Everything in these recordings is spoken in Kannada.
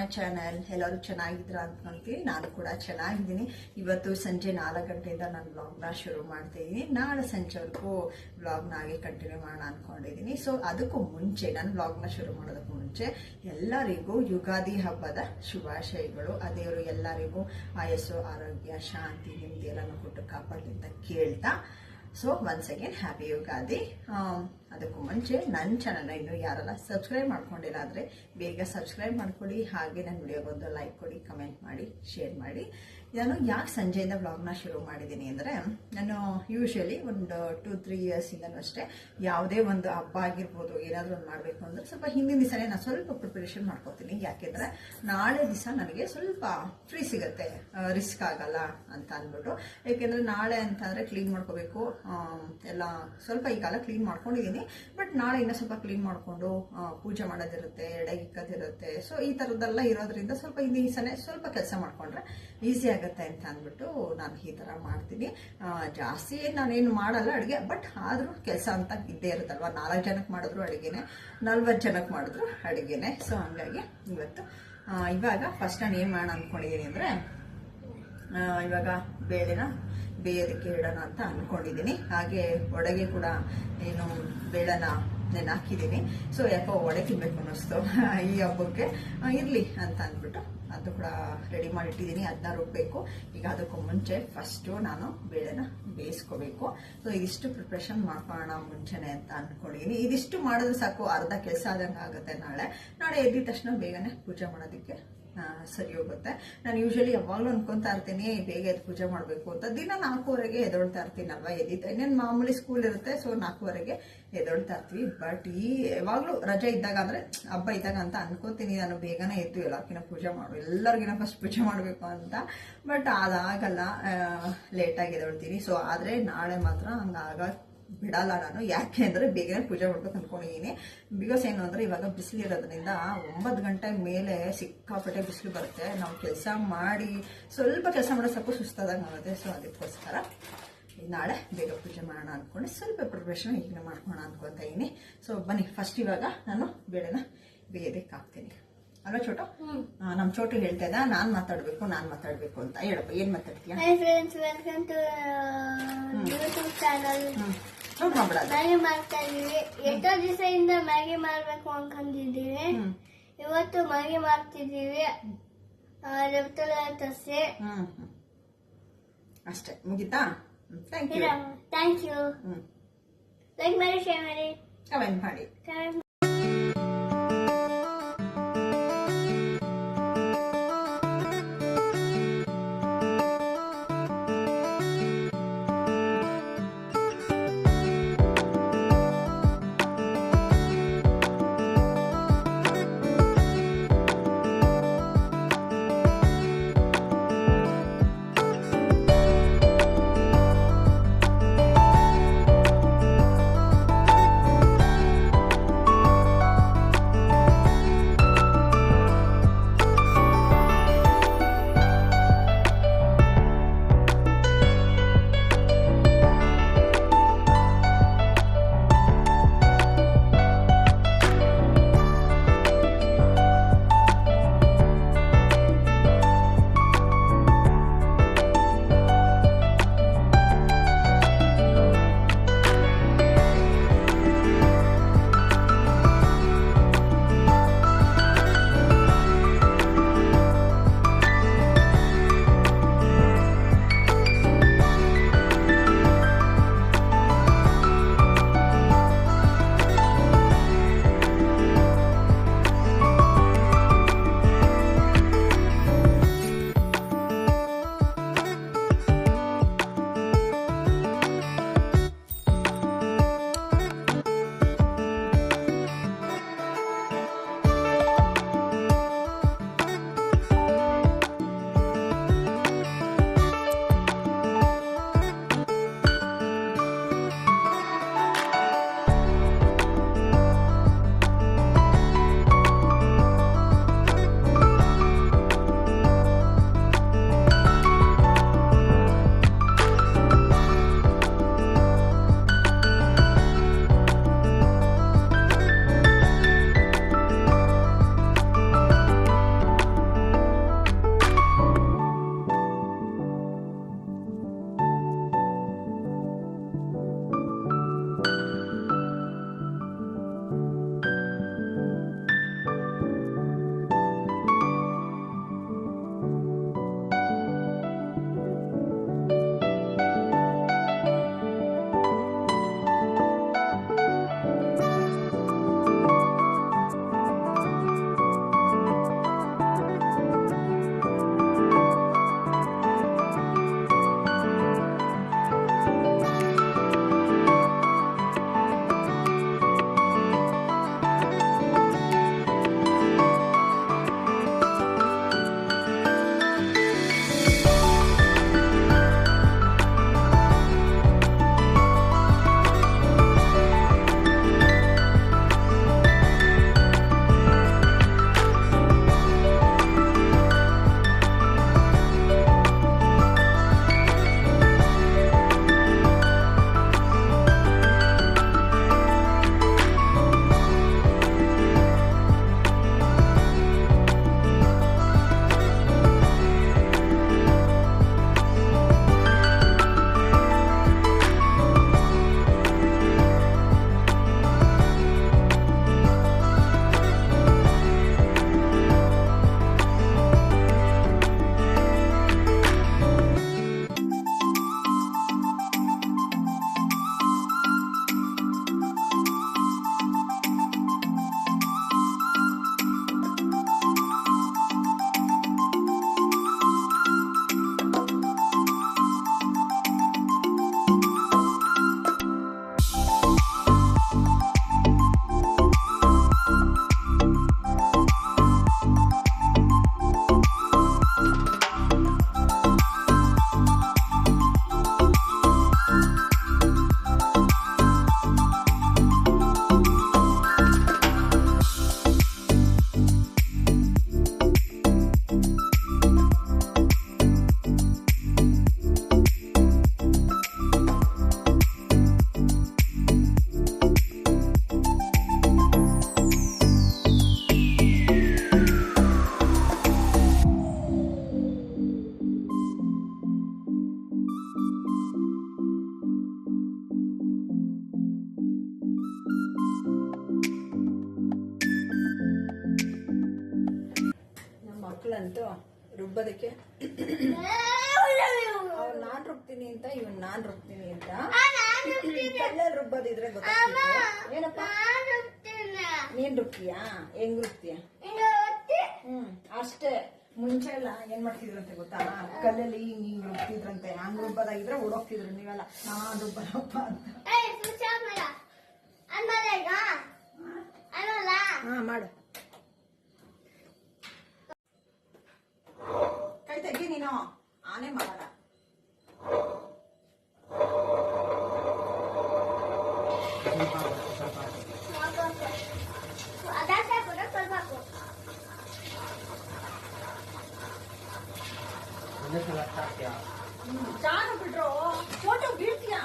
My channel. ಎಲ್ಲರೂ ಚೆನ್ನಾಗಿದ್ದೀರಾ ಅಂದ್ಕೊಂತೀನಿ. ನಾನು ಕೂಡ ಚೆನ್ನಾಗಿದ್ದೀನಿ. ಇವತ್ತು ಸಂಜೆ 4 ಗಂಟೆಯಿಂದ ನಾನು ವ್ಲಾಗ್ನ ಶುರು ಮಾಡ್ತಿದ್ದೀನಿ. ನಾಳೆ ಸಂಜೆವರೆಗೂ ವ್ಲಾಗ್ನ ಹಾಗೆ ಕಂಟಿನ್ಯೂ ಮಾಡೋಣ ಅಂದ್ಕೊಂಡಿದ್ದೀನಿ. ಸೊ ಅದಕ್ಕೂ ಮುಂಚೆ, ನಾನು ವ್ಲಾಗ್ನ ಶುರು ಮಾಡೋದಕ್ಕೂ ಮುಂಚೆ ಎಲ್ಲರಿಗೂ ಯುಗಾದಿ ಹಬ್ಬದ ಶುಭಾಶಯಗಳು. ಆ ದೇವರು ಎಲ್ಲರಿಗೂ ಆಯಸ್ಸು, ಆರೋಗ್ಯ, ಶಾಂತಿ, ನೆಮ್ಮದಿ ಎಲ್ಲನೂ ಕೊಟ್ಟು ಕಾಪಾಡಲಿ ಅಂತ ಕೇಳ್ತಾ, so once again happy Ugadi. ಅದಕ್ಕೂ ಮುಂಚೆ ನನ್ನ ಚಾನಲ್ನ ಇನ್ನೂ ಯಾರೆಲ್ಲ ಸಬ್ಸ್ಕ್ರೈಬ್ ಮಾಡ್ಕೊಂಡಿಲ್ಲ ಆದರೆ ಬೇಗ ಸಬ್ಸ್ಕ್ರೈಬ್ ಮಾಡ್ಕೊಳ್ಳಿ. ಹಾಗೆ ನನ್ನ ವಿಡಿಯೋಗೊಂದು ಲೈಕ್ ಕೊಡಿ, ಕಮೆಂಟ್ ಮಾಡಿ, ಶೇರ್ ಮಾಡಿ. ನಾನು ಯಾಕೆ ಸಂಜೆಯಿಂದ ವ್ಲಾಗ್ನ ಶುರು ಮಾಡಿದ್ದೀನಿ ಅಂದರೆ, ನಾನು ಯೂಶ್ವಲಿ ಒಂದು 2-3 ಇಯರ್ಸಿಂದನೂ ಅಷ್ಟೇ ಯಾವುದೇ ಒಂದು ಹಬ್ಬ ಆಗಿರ್ಬೋದು, ಏನಾದರೂ ಒಂದು ಮಾಡಬೇಕು ಅಂದರೆ ಸ್ವಲ್ಪ ಹಿಂದಿನ ದಿವಸನೇ ನಾನು ಸ್ವಲ್ಪ ಪ್ರಿಪರೇಷನ್ ಮಾಡ್ಕೊತೀನಿ. ಯಾಕೆಂದರೆ ನಾಳೆ ದಿವಸ ನನಗೆ ಸ್ವಲ್ಪ ಫ್ರೀ ಸಿಗುತ್ತೆ, ರಿಸ್ಕ್ ಆಗಲ್ಲ ಅಂತ ಅಂದ್ಬಿಟ್ಟು. ಯಾಕೆಂದರೆ ನಾಳೆ ಅಂತಂದರೆ ಕ್ಲೀನ್ ಮಾಡ್ಕೋಬೇಕು ಎಲ್ಲ. ಸ್ವಲ್ಪ ಈಗಾಲ ಕ್ಲೀನ್ ಮಾಡ್ಕೊಂಡಿದ್ದೀನಿ, ಬಟ್ ನಾಳೆ ಇನ್ನೂ ಸ್ವಲ್ಪ ಕ್ಲೀನ್ ಮಾಡಿಕೊಂಡು ಪೂಜೆ ಮಾಡೋದಿರುತ್ತೆ, ಎಡೆ ಇಕ್ಕೋದಿರುತ್ತೆ. ಸೊ ಈ ಥರದ್ದೆಲ್ಲ ಇರೋದ್ರಿಂದ ಸ್ವಲ್ಪ ಹಿಂದಿನ ದಿವಸನೇ ಸ್ವಲ್ಪ ಕೆಲಸ ಮಾಡಿಕೊಂಡ್ರೆ ಈಸಿ ಆಗುತ್ತೆ ಅಂತ ಅಂದ್ಬಿಟ್ಟು ನಾನು ಈ ಥರ ಮಾಡ್ತೀನಿ. ಜಾಸ್ತಿ ನಾನೇನು ಮಾಡಲ್ಲ ಅಡುಗೆ, ಬಟ್ ಆದರೂ ಕೆಲಸ ಅಂತ ಇದ್ದೇ ಇರುತ್ತಲ್ವ. 4 ಜನಕ್ಕೆ ಮಾಡಿದ್ರು ಅಡುಗೆನೆ, 40 ಜನಕ್ಕೆ ಮಾಡಿದ್ರು ಅಡುಗೆನೆ. ಸೊ ಹಂಗಾಗಿ ಇವಾಗ ಫಸ್ಟ್ ನಾನು ಏನು ಮಾಡೋಣ ಅಂದ್ಕೊಂಡಿದ್ದೀನಿ ಅಂದರೆ, ಇವಾಗ ಬೇಳೆನ ಬೇಯೋದಕ್ಕೆ ಇಡೋಣ ಅಂತ ಅಂದ್ಕೊಂಡಿದ್ದೀನಿ. ಹಾಗೆ ಒಡೆಗೆ ಕೂಡ ಏನು ಬೇಳೆನ ನಾನು ಹಾಕಿದ್ದೀನಿ. ಸೊ ಯಾಕೋ ಒಡೆ ತಿನ್ಬೇಕು ಅನ್ನಿಸ್ತು ಈ ಹಬ್ಬಕ್ಕೆ, ಇರಲಿ ಅಂತ ಅಂದ್ಬಿಟ್ಟು ಅದು ಕೂಡ ರೆಡಿ ಮಾಡಿಟ್ಟಿದ್ದೀನಿ. ಅದನ್ನ ರುಬ್ಬಬೇಕು. ಈಗ ಅದಕ್ಕೂ ಮುಂಚೆ ಫಸ್ಟು ನಾನು ಬೇಳೆನ ಬೇಯಿಸ್ಕೋಬೇಕು. ಸೊ ಇದಿಷ್ಟು ಪ್ರಿಪ್ರೇಷನ್ ಮಾಡ್ಕೊಳ್ಳೋಣ ಮುಂಚೆನೆ ಅಂತ ಅಂದ್ಕೊಂಡಿದ್ದೀನಿ. ಇದಿಷ್ಟು ಮಾಡಿದ್ರೆ ಸಾಕು, ಅರ್ಧ ಕೆಲಸ ಆದಂಗೆ ಆಗುತ್ತೆ. ನಾಳೆ ಎದ್ದಿದ ತಕ್ಷಣ ಬೇಗನೆ ಪೂಜೆ ಮಾಡೋದಕ್ಕೆ ಸರಿ ಹೋಗುತ್ತೆ. ನಾನು ಯೂಶಲಿ ಯಾವಾಗಲೂ ಅನ್ಕೊಂತಾ ಇರ್ತೀನಿ ಬೇಗ ಎದ್ದು ಪೂಜೆ ಮಾಡಬೇಕು ಅಂತ. ದಿನ 4:15ಗೆ ಎದೊಳ್ತಾ ಇರ್ತೀನಲ್ವಾ. ಇನ್ನೇನು ಮಾಮೂಲಿ ಸ್ಕೂಲ್ ಇರುತ್ತೆ, ಸೊ 4:15ಗೆ ಎದೊಳ್ತಾ ಇರ್ತೀವಿ. ಬಟ್ ಯಾವಾಗಲೂ ರಜೆ ಇದ್ದಾಗ, ಅಂದರೆ ಹಬ್ಬ ಇದ್ದಾಗ ಅಂತ ಅನ್ಕೋತೀನಿ ನಾನು ಬೇಗನೆ ಎದ್ದು ಎಲ್ಲರಿಗಿನ ಪೂಜೆ ಎಲ್ಲರಿಗಿನ ಫಸ್ಟ್ ಪೂಜೆ ಮಾಡಬೇಕು ಅಂತ. ಬಟ್ ಅದಾಗಲ್ಲ, ಲೇಟಾಗಿ ಎದೊಳ್ತೀನಿ. ಸೊ ಆದರೆ ನಾಳೆ ಮಾತ್ರ ಹಂಗಾಗ ಬಿಡಲ್ಲ ನಾನು. ಯಾಕೆ ಅಂದರೆ ಬೇಗನೆ ಪೂಜೆ ಮಾಡ್ಬೇಕು ಅಂದ್ಕೊಂಡಿದ್ದೀನಿ. ಬಿಕಾಸ್ ಏನು ಅಂದರೆ ಇವಾಗ ಬಿಸಿಲು ಇರೋದ್ರಿಂದ 9 ಗಂಟೆ ಮೇಲೆ ಸಿಕ್ಕಾಪಟ್ಟೆ ಬಿಸಿಲು ಬರುತ್ತೆ. ನಾವು ಕೆಲಸ ಮಾಡಿ ಸ್ವಲ್ಪ ಕೆಲಸ ಮಾಡೋದು ಸಾಕು ಸುಸ್ತಾದಂಗೆ ಆಗುತ್ತೆ. ಸೊ ಅದಕ್ಕೋಸ್ಕರ ನಾಳೆ ಬೇಗ ಪೂಜೆ ಮಾಡೋಣ ಅಂದ್ಕೊಂಡು ಸ್ವಲ್ಪ ಪ್ರಿಪ್ರೇಷನ್ ಈಗಿನ ಮಾಡ್ಕೊಳ್ಳೋಣ ಅಂದ್ಕೊತಾ ಇದ್ದೀನಿ. ಸೊ ಬನ್ನಿ ಫಸ್ಟ್ ಇವಾಗ ನಾನು ಬೇಳೆನ ಬೇಯೋದಕ್ಕೆ ಹಾಕ್ತೀನಿ ಅಲ್ವಾ ಚೋಟು? ನಮ್ಮ ಚೋಟು ಹೇಳ್ತಾ ಇದ್ದ ನಾನು ಮಾತಾಡ್ಬೇಕು ಅಂತ. ಹೇಳಪ್ಪ, ಏನ್ ಮಾತಾಡ್ತೀಯ? Welcome to YouTube channel. Maggi ಮಾಡ್ತಾ ಇದೀವಿ. ಎಷ್ಟೋ ದಿವಸದಿಂದ ಮ್ಯಾಗಿ ಮಾಡ್ಬೇಕು ಅನ್ಕೊಂಡಿದ್ದೀವಿ. ಇವತ್ತು ಮ್ಯಾಗಿ ಮಾಡ್ತಿದ್ದೀವಿ. ತಸೆ ಅಷ್ಟೇ, ಮುಗಿತಾ? Thank you. ಲೈಕ್ ಮಾಡಿ, ಶೇರ್ ಮಾಡಿ, ಕಮೆಂಟ್ ಮಾಡಿ. ರುಬ್ಬೋದಕ್ಕೆ ಅವ್ನು ನಾನ್ ರುಬ್ತೀನಿ ಅಂತ ಇವನ್ ನಾನ್ ರುಬ್ತೀನಿ ಅಂತ ಕಲ್ಲಲ್ಲಿ ರುಬ್ಬೋದಿದ್ರೆ ಗೊತ್ತಾಗ್ತಿತ್ತು. ಏನಪ್ಪ ನೀನ್ ರುಬ್ತೀಯಾ? ಹೆಂಗ್ ರುಬ್ತೀಯ? ಅಷ್ಟೇ. ಮುಂಚೆ ಎಲ್ಲ ಏನ್ ಮಾಡ್ತಿದ್ರಂತೆ ಗೊತ್ತಾ, ಕಲ್ಲಲ್ಲಿ ಹಿಂಗ್ ರುಬ್ತಿದ್ರಂತೆ. ಹಂಗ್ ರುಬ್ಬೋದಾಗಿದ್ರೆ ಓಡೋಗ್ತಿದ್ರು. ನೀವೆಲ್ಲ ನಾನ್ ರುಬ್ಬನಪ್ಪ ಅಂತ. ಹಾ ಮಾಡು. ಕೈ ತೆಗಿ ನೀನು, ಆನೆ ಮಾಡಲ್ಲ. ಚಾನು ಬಿಟ್ರು ಫೋಟೋ ಬೀಳ್ತೀಯಾ?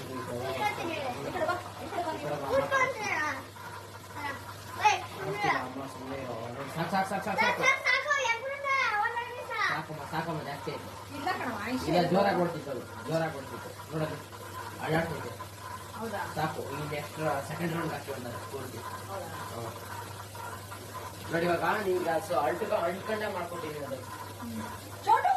ಈ ಕಡೆ ಬಾ, ಈ ಕಡೆ ಬಾ ನೀನು. ಸಾಕಮ್ಮ ಜಾಸ್ತಿ ಇಲ್ಲ ಕಣವ, ಇಲ್ಲ ಜೋರಾಗಿ ಕೊಡ್ತಿತ್ತು ನೋಡೋದು ಅಳ್ಳಾಡ್ತಿತ್ತು. ಹೌದಾ? ಸಾಕು. ಈಗ ನೆಕ್ಸ್ಟ್ ಸೆಕೆಂಡ್ ರೌಂಡ್ ಹಾಕಿ ಒಂದು ಪೂರ್ತಿ. ಹೌದಾ? ನೋಡಿ ಇವಾಗ ನಿಮ್ಗೆ ಸೊ ಅಂಟ್ಕೊಂಡೇ ಮಾಡ್ಕೊಟ್ಟಿದ್ದೀನಿ ಅದು. ಚೋಟು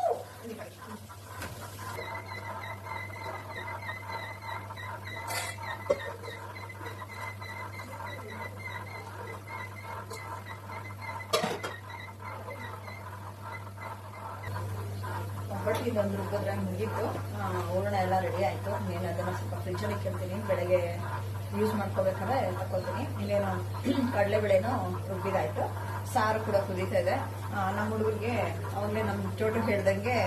ಒಬ್ಬಟ್ಟು ಇದೊಂದು ರುಬ್ಬಿದ್ರೆ ಮುಗೀತು. ಹೂರಣ ಎಲ್ಲ ರೆಡಿ ಆಯ್ತು. నేను ಅದನ್ನ ಸ್ವಲ್ಪ ಫ್ರಿಜ್ಜಲ್ಲಿ ಇಟ್ಟಿರ್ತೀನಿ. ಬೆಳಗ್ಗೆ ಯೂಸ್ ಮಾಡ್ಕೋಬೇಕಾದ್ರೆ ತಗೊಳ್ತೀನಿ. ಇನ್ನೇನು ಕಡಲೆಬೇಳೆನೂ ರುಬ್ಬಿದಾಯ್ತು. ಸಾರು ಕೂಡ ಕುದೀತಾ ಇದೆ. ನಮ್ಮ ಹುಡುಗರಿಗೆ ಅವಾಗಲೇ ನಮ್ಮ ಚೋಟು ಹೇಳ್ದಂಗೆ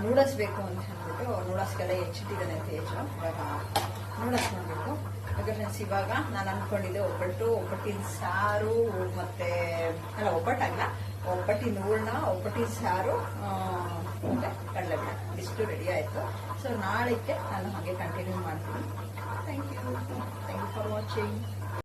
ನೂಡಲ್ಸ್ ಬೇಕು ಅಂತ ಅಂದ್ಬಿಟ್ಟು ನೂಡಲ್ಸ್ಗೆಲ್ಲ ಹೆಚ್ಚಿಟ್ಟಿದ್ದಾನೆ ಅಂತ ಹೆಚ್ಚು. ಇವಾಗ ನೂಡಲ್ಸ್ ಮಾಡಬೇಕು. ಫ್ರೆಂಡ್ಸ್, ಇವಾಗ ನಾನು ಅನ್ಕೊಂಡಿದ್ದೆ ಒಬ್ಬಟ್ಟಿನ ಸಾರು ಮತ್ತೆ ಅಲ್ಲ, ಒಬ್ಬಟ್ಟಲ್ಲ, ಒಬ್ಬಟ್ಟಿನ ಹೂರ್ಣ, ಒಬ್ಬಟ್ಟಿನ ಸಾರು ಮತ್ತೆ ಕಡಲೆಬೇಳೆ ಇಷ್ಟು ರೆಡಿ ಆಯ್ತು. ಸೊ ನಾಳೆಗೆ ನಾನು ಹಾಗೆ ಕಂಟಿನ್ಯೂ ಮಾಡ್ತೀನಿ. Thank you for watching.